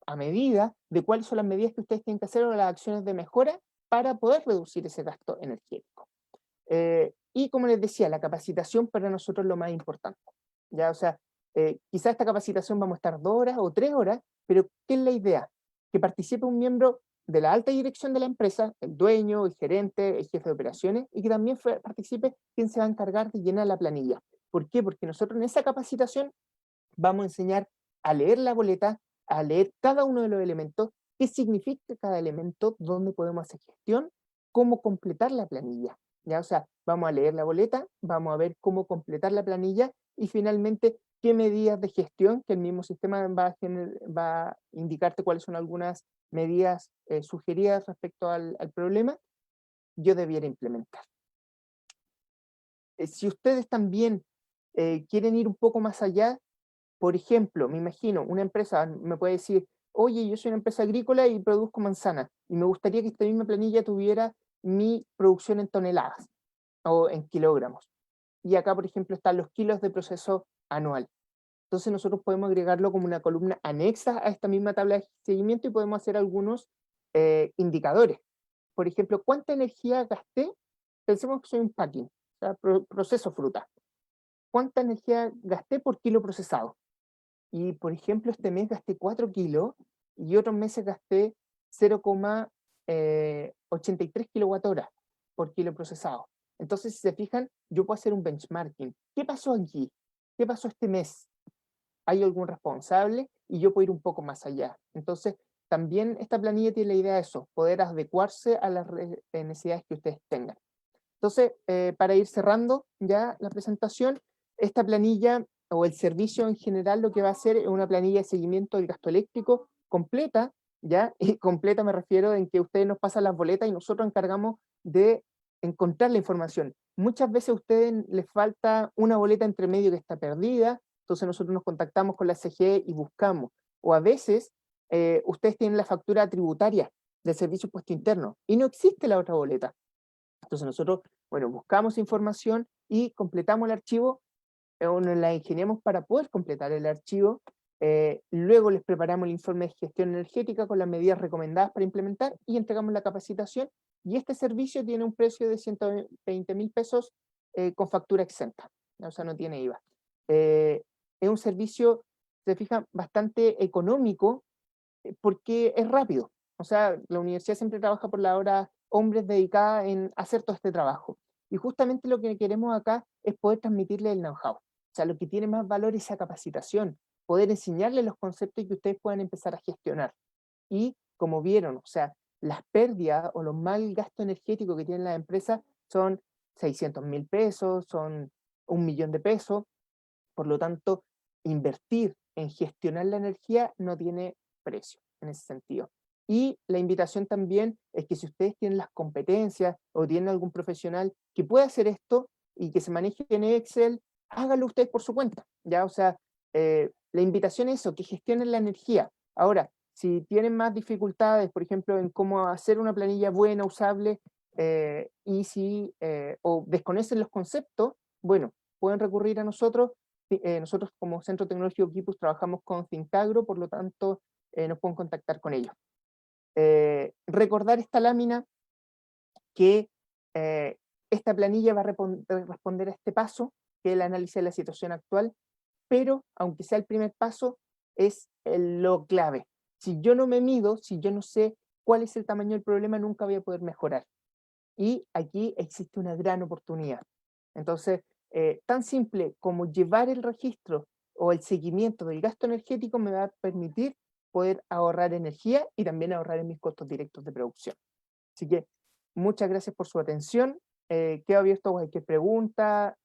a medida de cuáles son las medidas que ustedes tienen que hacer o las acciones de mejora para poder reducir ese gasto energético. Y como les decía, la capacitación para nosotros es lo más importante. ¿Ya? O sea, quizás esta capacitación vamos a estar 2 horas o 3 horas, pero ¿qué es la idea? Que participe un miembro de la alta dirección de la empresa, el dueño, el gerente, el jefe de operaciones, y que también participe quien se va a encargar de llenar la planilla. ¿Por qué? Porque nosotros en esa capacitación vamos a enseñar a leer la boleta, a leer cada uno de los elementos, qué significa cada elemento, dónde podemos hacer gestión, cómo completar la planilla. ¿Ya? O sea, vamos a leer la boleta, vamos a ver cómo completar la planilla y finalmente qué medidas de gestión, que el mismo sistema va a indicarte cuáles son algunas medidas sugeridas respecto al problema, yo debiera implementar. Si ustedes también quieren ir un poco más allá, por ejemplo, me imagino, una empresa me puede decir, oye, yo soy una empresa agrícola y produzco manzanas, y me gustaría que esta misma planilla tuviera mi producción en toneladas o en kilogramos. Y acá, por ejemplo, están los kilos de proceso anual. Entonces nosotros podemos agregarlo como una columna anexa a esta misma tabla de seguimiento y podemos hacer algunos indicadores. Por ejemplo, ¿cuánta energía gasté? Pensemos que soy un packing, o sea, proceso fruta. ¿Cuánta energía gasté por kilo procesado? Y, por ejemplo, este mes gasté 4 kilos y otros meses gasté 0,83 kWh por kilo procesado. Entonces, si se fijan, yo puedo hacer un benchmarking. ¿Qué pasó aquí? ¿Qué pasó este mes? ¿Hay algún responsable? Y yo puedo ir un poco más allá. Entonces, también esta planilla tiene la idea de eso, poder adecuarse a las necesidades que ustedes tengan. Entonces, para ir cerrando ya la presentación, esta planilla o el servicio en general lo que va a hacer es una planilla de seguimiento del gasto eléctrico completa, ¿ya? Y completa me refiero en que ustedes nos pasan las boletas y nosotros encargamos de encontrar la información. Muchas veces a ustedes les falta una boleta entre medio que está perdida, entonces nosotros nos contactamos con la CGE y buscamos. O a veces ustedes tienen la factura tributaria del servicio impuesto interno y no existe la otra boleta. Entonces nosotros, bueno, buscamos información y completamos el archivo, o nos la ingeniamos para poder completar el archivo. Luego les preparamos el informe de gestión energética con las medidas recomendadas para implementar y entregamos la capacitación. Y este servicio tiene un precio de 120.000 pesos con factura exenta, o sea, no tiene IVA. Es un servicio, se fijan, bastante económico porque es rápido. O sea, la universidad siempre trabaja por la hora hombres dedicadas en hacer todo este trabajo. Y justamente lo que queremos acá es poder transmitirle el know-how. O sea, lo que tiene más valor es esa capacitación, poder enseñarles los conceptos y que ustedes puedan empezar a gestionar. Y como vieron, o sea, las pérdidas o los mal gasto energético que tienen las empresas son 600.000 pesos, son 1 millón de pesos. Por lo tanto, invertir en gestionar la energía no tiene precio en ese sentido. Y la invitación también es que si ustedes tienen las competencias o tienen algún profesional que pueda hacer esto y que se maneje en Excel, háganlo ustedes por su cuenta, ¿ya? O sea, la invitación es eso, que gestionen la energía. Ahora, si tienen más dificultades, por ejemplo, en cómo hacer una planilla buena, usable, o desconocen los conceptos, bueno, pueden recurrir a nosotros. Nosotros como Centro Tecnológico Quipus trabajamos con Cintagro, por lo tanto nos pueden contactar con ellos. Recordar esta lámina que esta planilla va a responder a este paso, que es el análisis de la situación actual, pero aunque sea el primer paso, es lo clave. Si yo no me mido, si yo no sé cuál es el tamaño del problema, nunca voy a poder mejorar. Y aquí existe una gran oportunidad. Entonces, tan simple como llevar el registro o el seguimiento del gasto energético me va a permitir poder ahorrar energía y también ahorrar en mis costos directos de producción. Así que muchas gracias por su atención. Quedo abierto a cualquier pregunta,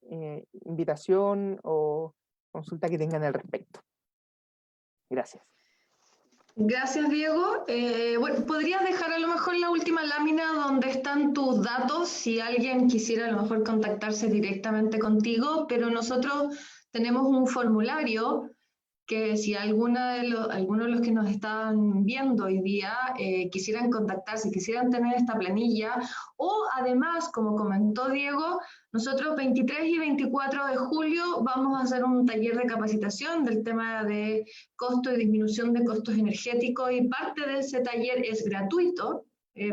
invitación o consulta que tengan al respecto. Gracias. Gracias, Diego. Bueno, ¿podrías dejar a lo mejor la última lámina donde están tus datos si alguien quisiera a lo mejor contactarse directamente contigo? Pero nosotros tenemos un formulario que si alguno de los que nos están viendo hoy día quisieran contactarse, quisieran tener esta planilla, o además, como comentó Diego, nosotros 23 y 24 de julio vamos a hacer un taller de capacitación del tema de costo y disminución de costos energéticos, y parte de ese taller es gratuito,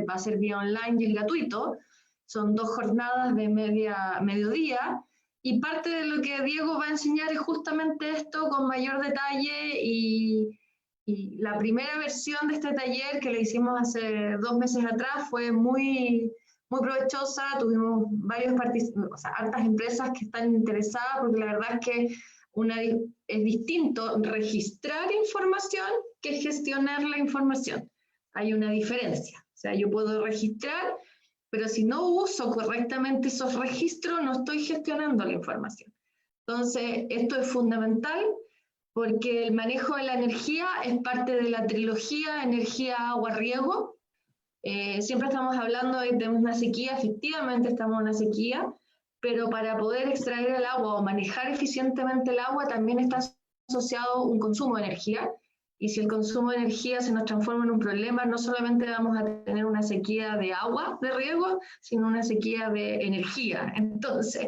va a ser vía online y es gratuito, son 2 jornadas de mediodía, y parte de lo que Diego va a enseñar es justamente esto con mayor detalle, y la primera versión de este taller que le hicimos hace 2 meses atrás fue muy provechosa, tuvimos o sea, hartas empresas que están interesadas, porque la verdad es que es distinto registrar información que gestionar la información. Hay una diferencia. O sea, yo puedo registrar, pero si no uso correctamente esos registros, no estoy gestionando la información. Entonces, esto es fundamental porque el manejo de la energía es parte de la trilogía energía, agua, riego. Siempre estamos hablando de una sequía, efectivamente estamos en una sequía, pero para poder extraer el agua o manejar eficientemente el agua también está asociado un consumo de energía, y si el consumo de energía se nos transforma en un problema, no solamente vamos a tener una sequía de agua, de riego, sino una sequía de energía. Entonces,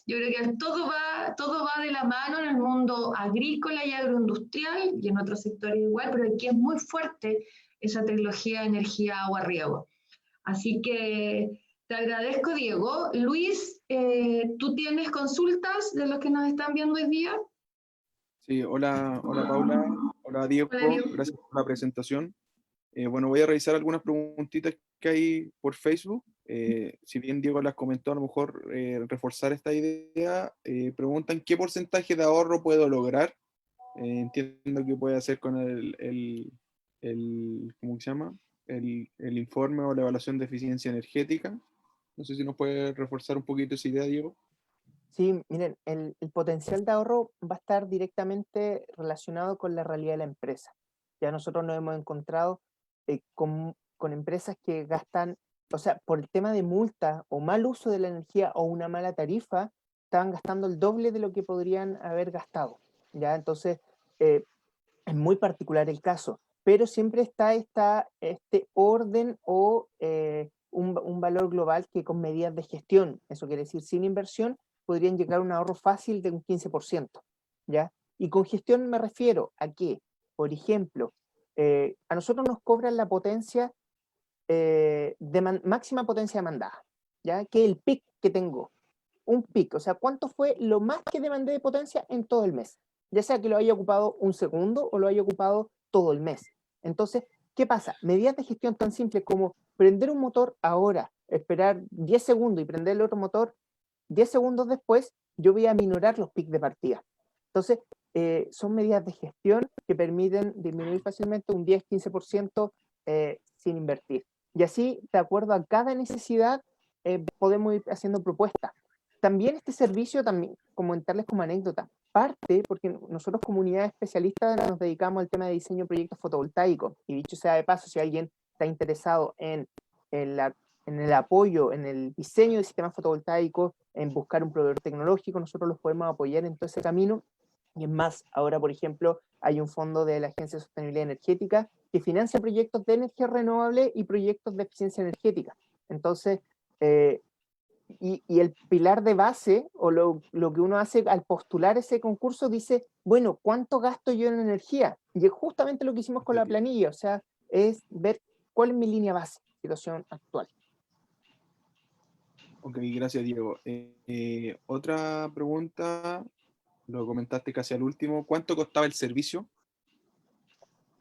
yo creo que todo va de la mano en el mundo agrícola y agroindustrial, y en otros sectores igual, pero aquí es muy fuerte esa tecnología de energía, agua, riego. Así que te agradezco, Diego. Luis, ¿tú tienes consultas de los que nos están viendo hoy día? Sí, hola Paula, hola Diego, Hola, Diego. gracias por la presentación. Bueno, voy a revisar algunas preguntitas que hay por Facebook. Si bien Diego las comentó, a lo mejor reforzar esta idea. Preguntan qué porcentaje de ahorro puedo lograr. Entiendo que puede hacer con ¿cómo se llama? El informe o la evaluación de eficiencia energética. No sé si nos puede reforzar un poquito esa idea, Diego. Sí, miren, el potencial de ahorro va a estar directamente relacionado con la realidad de la empresa. Ya nosotros nos hemos encontrado con empresas que gastan, o sea, por el tema de multa o mal uso de la energía o una mala tarifa, estaban gastando el doble de lo que podrían haber gastado. ¿Ya? Entonces, es muy particular el caso, pero siempre está este orden o un valor global que con medidas de gestión, eso quiere decir sin inversión, podrían llegar a un ahorro fácil de un 15%, ¿ya? Y con gestión me refiero a que, por ejemplo, a nosotros nos cobran la potencia máxima potencia demandada, ¿ya? Que es el pic que tengo, un pic, o sea, ¿cuánto fue lo más que demandé de potencia en todo el mes? Ya sea que lo haya ocupado un segundo o lo haya ocupado todo el mes. Entonces, ¿qué pasa? Medidas de gestión tan simples como prender un motor ahora, esperar 10 segundos y prender el otro motor 10 segundos después, yo voy a minorar los pics de partida. Entonces, son medidas de gestión que permiten disminuir fácilmente un 10-15% sin invertir. Y así, de acuerdo a cada necesidad, podemos ir haciendo propuestas. También este servicio, también comentarles como anécdota, parte porque nosotros como unidad especialista nos dedicamos al tema de diseño de proyectos fotovoltaicos, y dicho sea de paso, si alguien está interesado en el apoyo, en el diseño de sistemas fotovoltaicos, en buscar un proveedor tecnológico, nosotros los podemos apoyar en todo ese camino. Y es más, ahora, por ejemplo, hay un fondo de la Agencia de Sostenibilidad Energética que financia proyectos de energía renovable y proyectos de eficiencia energética. Entonces, y el pilar de base, o lo que uno hace al postular ese concurso, dice, bueno, ¿cuánto gasto yo en energía? Y es justamente lo que hicimos con la planilla, o sea, es ver cuál es mi línea base, situación actual. Ok, gracias Diego. Otra pregunta, lo comentaste casi al último, ¿cuánto costaba el servicio?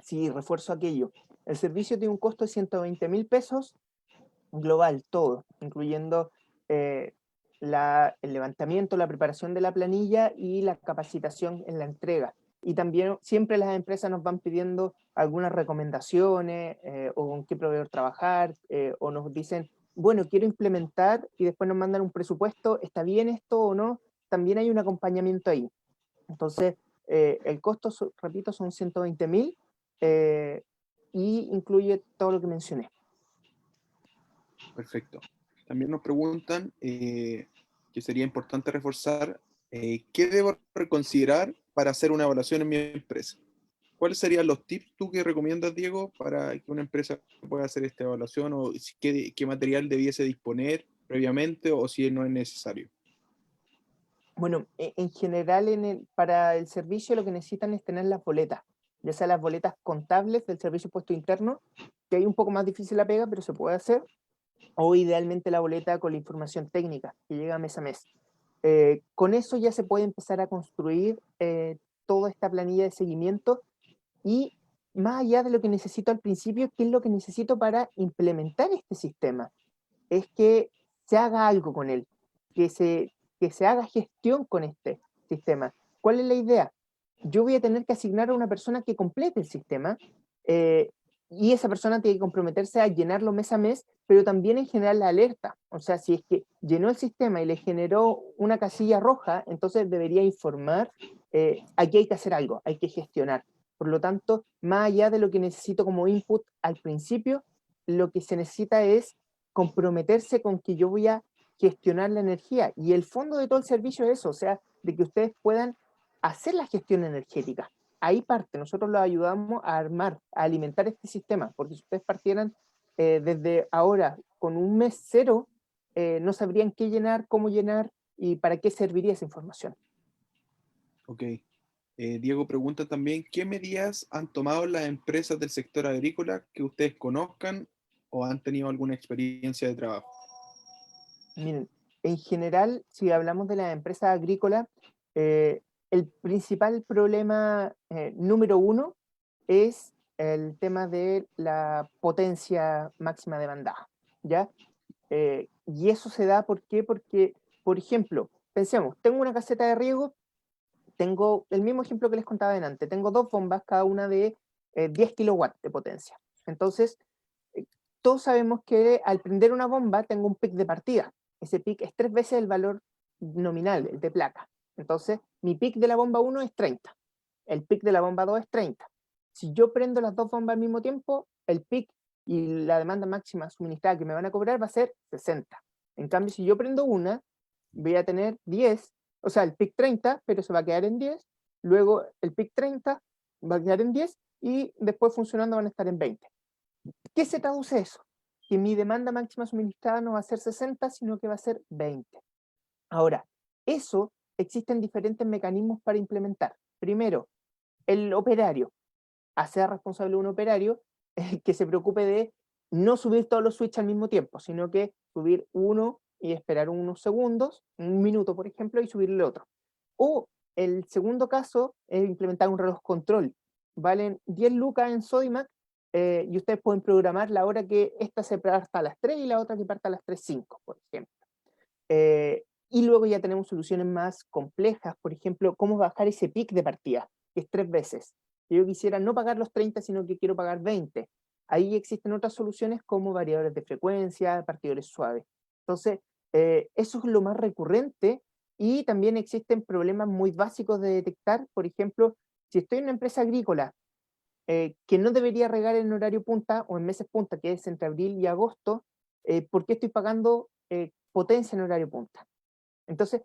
Sí, refuerzo aquello. El servicio tiene un costo de 120.000 pesos global, todo, incluyendo el levantamiento, la preparación de la planilla y la capacitación en la entrega. Y también siempre las empresas nos van pidiendo algunas recomendaciones o con qué proveedor trabajar, o nos dicen, bueno, quiero implementar, y después nos mandan un presupuesto, ¿está bien esto o no? También hay un acompañamiento ahí. Entonces, el costo, repito, son 120.000, y incluye todo lo que mencioné. Perfecto. También nos preguntan que sería importante reforzar qué debo reconsiderar para hacer una evaluación en mi empresa. ¿Cuáles serían los tips tú que recomiendas, Diego, para que una empresa pueda hacer esta evaluación o qué material debiese disponer previamente o si no es necesario? Bueno, en general para el servicio lo que necesitan es tener las boletas, ya sea las boletas contables del servicio puesto interno, que hay un poco más difícil la pega, pero se puede hacer, o idealmente la boleta con la información técnica que llega mes a mes. Con eso ya se puede empezar a construir toda esta planilla de seguimiento y más allá de lo que necesito al principio, ¿qué es lo que necesito para implementar este sistema? Es que se haga algo con él, que se haga gestión con este sistema. ¿Cuál es la idea? Yo voy a tener que asignar a una persona que complete el sistema eh, y esa persona tiene que comprometerse a llenarlo mes a mes, pero también en general la alerta. O sea, si es que llenó el sistema y le generó una casilla roja, entonces debería informar, aquí hay que hacer algo, hay que gestionar. Por lo tanto, más allá de lo que necesito como input al principio, lo que se necesita es comprometerse con que yo voy a gestionar la energía. Y el fondo de todo el servicio es eso, o sea, de que ustedes puedan hacer la gestión energética. Ahí parte, nosotros los ayudamos a armar, a alimentar este sistema, porque si ustedes partieran desde ahora con un mes cero, no sabrían qué llenar, cómo llenar y para qué serviría esa información. Ok. Diego pregunta también, ¿qué medidas han tomado las empresas del sector agrícola que ustedes conozcan o han tenido alguna experiencia de trabajo? Miren, en general, si hablamos de las empresas agrícolas, el principal problema número uno es el tema de la potencia máxima demandada, ¿ya? Y eso se da, ¿por qué? Porque, por ejemplo, pensemos, tengo una caseta de riego, tengo el mismo ejemplo que les contaba delante, tengo dos bombas, cada una de 10 kilowatts de potencia. Entonces, eh, todos sabemos que al prender una bomba tengo un pic de partida. Ese pic es 3 veces el valor nominal, el de placa. Entonces, mi pic de la bomba 1 es 30. El pic de la bomba 2 es 30. Si yo prendo las dos bombas al mismo tiempo, el pic y la demanda máxima suministrada que me van a cobrar va a ser 60. En cambio, si yo prendo una, voy a tener 10, o sea, el pic 30, pero se va a quedar en 10. Luego el pic 30 va a quedar en 10 y después funcionando van a estar en 20. ¿Qué se traduce eso? Que mi demanda máxima suministrada no va a ser 60, sino que va a ser 20. Ahora, eso existen diferentes mecanismos para implementar. Primero, el operario. Hacer responsable a un operario que se preocupe de no subir todos los switches al mismo tiempo, sino que subir uno y esperar unos segundos, un minuto por ejemplo, y subir el otro. O el segundo caso es implementar un reloj control. Valen 10 lucas en Sodimac y ustedes pueden programar la hora que esta se parta a las 3 y la otra que parta a las 3:05, por ejemplo. Y luego ya tenemos soluciones más complejas, por ejemplo, cómo bajar ese pic de partida, que es 3 veces. Si yo quisiera no pagar los 30, sino que quiero pagar 20. Ahí existen otras soluciones como variadores de frecuencia, partidores suaves. Entonces, eso es lo más recurrente y también existen problemas muy básicos de detectar. Por ejemplo, si estoy en una empresa agrícola que no debería regar en horario punta o en meses punta, que es entre abril y agosto, ¿por qué estoy pagando potencia en horario punta? Entonces,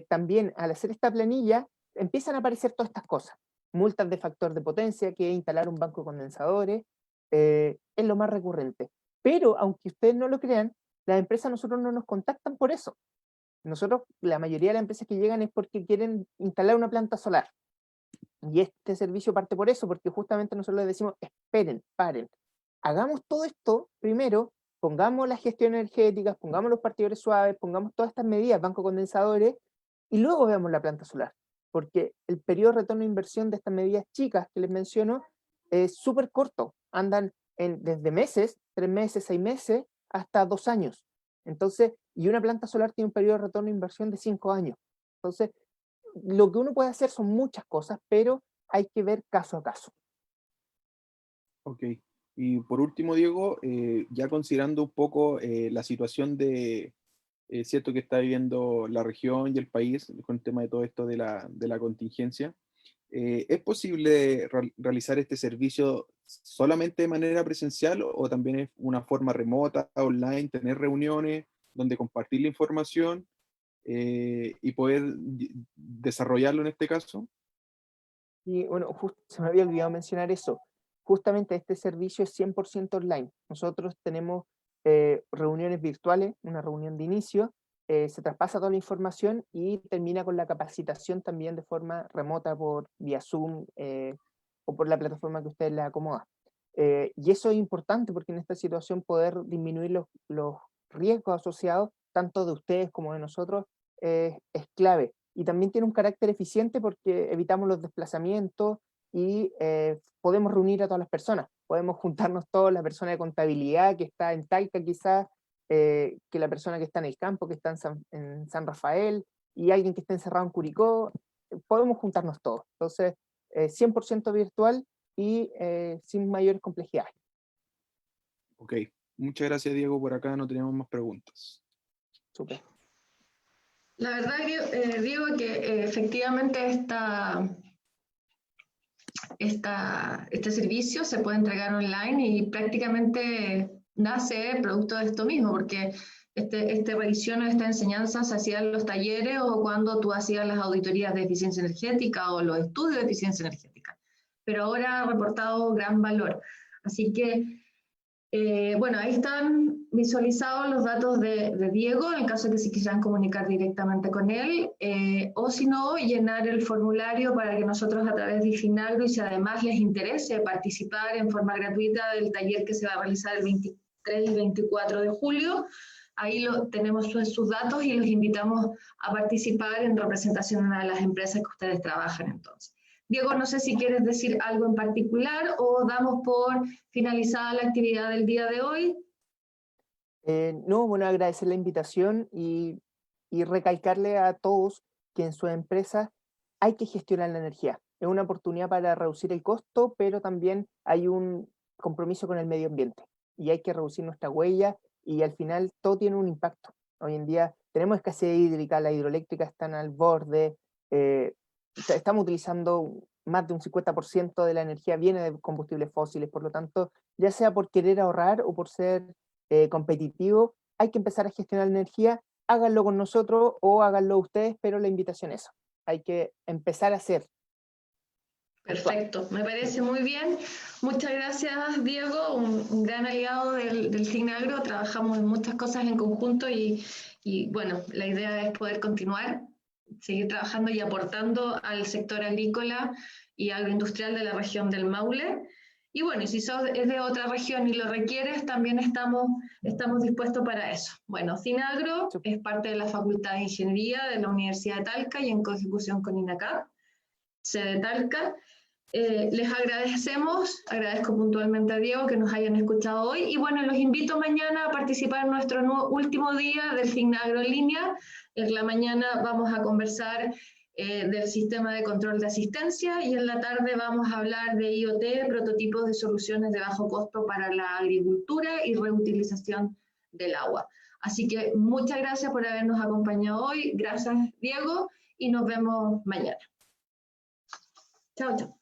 también al hacer esta planilla, empiezan a aparecer todas estas cosas. Multas de factor de potencia, que es instalar un banco de condensadores, es lo más recurrente. Pero, aunque ustedes no lo crean, las empresas a nosotros no nos contactan por eso. Nosotros, la mayoría de las empresas que llegan es porque quieren instalar una planta solar. Y este servicio parte por eso, porque justamente nosotros les decimos, esperen, paren, hagamos todo esto primero, pongamos la gestión energética, pongamos los partidores suaves, pongamos todas estas medidas, banco condensadores, y luego veamos la planta solar. Porque el periodo de retorno de inversión de estas medidas chicas que les menciono es súper corto. Andan desde meses, 3 meses, 6 meses, hasta 2 años. Entonces, y una planta solar tiene un periodo de retorno de inversión de 5 años. Entonces, lo que uno puede hacer son muchas cosas, pero hay que ver caso a caso. Ok. Y por último, Diego, ya considerando un poco la situación de, cierto que está viviendo la región y el país con el tema de todo esto de la contingencia, ¿es posible realizar este servicio solamente de manera presencial o también es una forma remota, online, tener reuniones donde compartir la información y poder desarrollarlo en este caso? Y bueno, se me había olvidado mencionar eso. Justamente este servicio es 100% online. Nosotros tenemos reuniones virtuales, una reunión de inicio, se traspasa toda la información y termina con la capacitación también de forma remota por vía Zoom o por la plataforma que usted le acomoda. Y eso es importante porque en esta situación poder disminuir los riesgos asociados, tanto de ustedes como de nosotros, es clave. Y también tiene un carácter eficiente porque evitamos los desplazamientos y podemos reunir a todas las personas. Podemos juntarnos todos, la persona de contabilidad que está en Talca quizás, que la persona que está en el campo, que está en San Rafael, y alguien que está encerrado en Curicó, podemos juntarnos todos. Entonces, 100% virtual y sin mayores complejidades. Ok, muchas gracias Diego, por acá no tenemos más preguntas. Súper. La verdad, Diego, que efectivamente este servicio se puede entregar online y prácticamente nace producto de esto mismo, porque esta revisión o esta enseñanza se hacía en los talleres o cuando tú hacías las auditorías de eficiencia energética o los estudios de eficiencia energética. Pero ahora ha reportado gran valor. Así que bueno, ahí están visualizados los datos de Diego, en el caso de que se quisieran comunicar directamente con él, o si no, llenar el formulario para que nosotros a través de Finagro, y si además les interese participar en forma gratuita del taller que se va a realizar el 23 y 24 de julio, ahí tenemos sus datos y los invitamos a participar en representación de una de las empresas que ustedes trabajan entonces. Diego, no sé si quieres decir algo en particular o damos por finalizada la actividad del día de hoy. No, bueno, agradecer la invitación y recalcarle a todos que en su empresa hay que gestionar la energía. Es una oportunidad para reducir el costo, pero también hay un compromiso con el medio ambiente y hay que reducir nuestra huella y al final todo tiene un impacto. Hoy en día tenemos escasez hídrica, las hidroeléctricas están al borde, estamos utilizando más de un 50% de la energía viene de combustibles fósiles, por lo tanto, ya sea por querer ahorrar o por ser competitivo, hay que empezar a gestionar la energía, háganlo con nosotros o háganlo ustedes, pero la invitación es esa, hay que empezar a hacer. Perfecto, me parece muy bien. Muchas gracias, Diego, un gran aliado del Finagro. Trabajamos en muchas cosas en conjunto y bueno, la idea es poder continuar, seguir trabajando y aportando al sector agrícola y agroindustrial de la región del Maule. Y bueno, y si es de otra región y lo requieres, también estamos dispuestos para eso. Bueno, Finagro es parte de la Facultad de Ingeniería de la Universidad de Talca y en coejecución con INACAP, sede Talca. Les agradezco puntualmente a Diego que nos hayan escuchado hoy y bueno, los invito mañana a participar en nuestro último día del Finagro en línea. En la mañana vamos a conversar del sistema de control de asistencia y en la tarde vamos a hablar de IoT, prototipos de soluciones de bajo costo para la agricultura y reutilización del agua. Así que muchas gracias por habernos acompañado hoy, gracias Diego y nos vemos mañana. Chao, chao.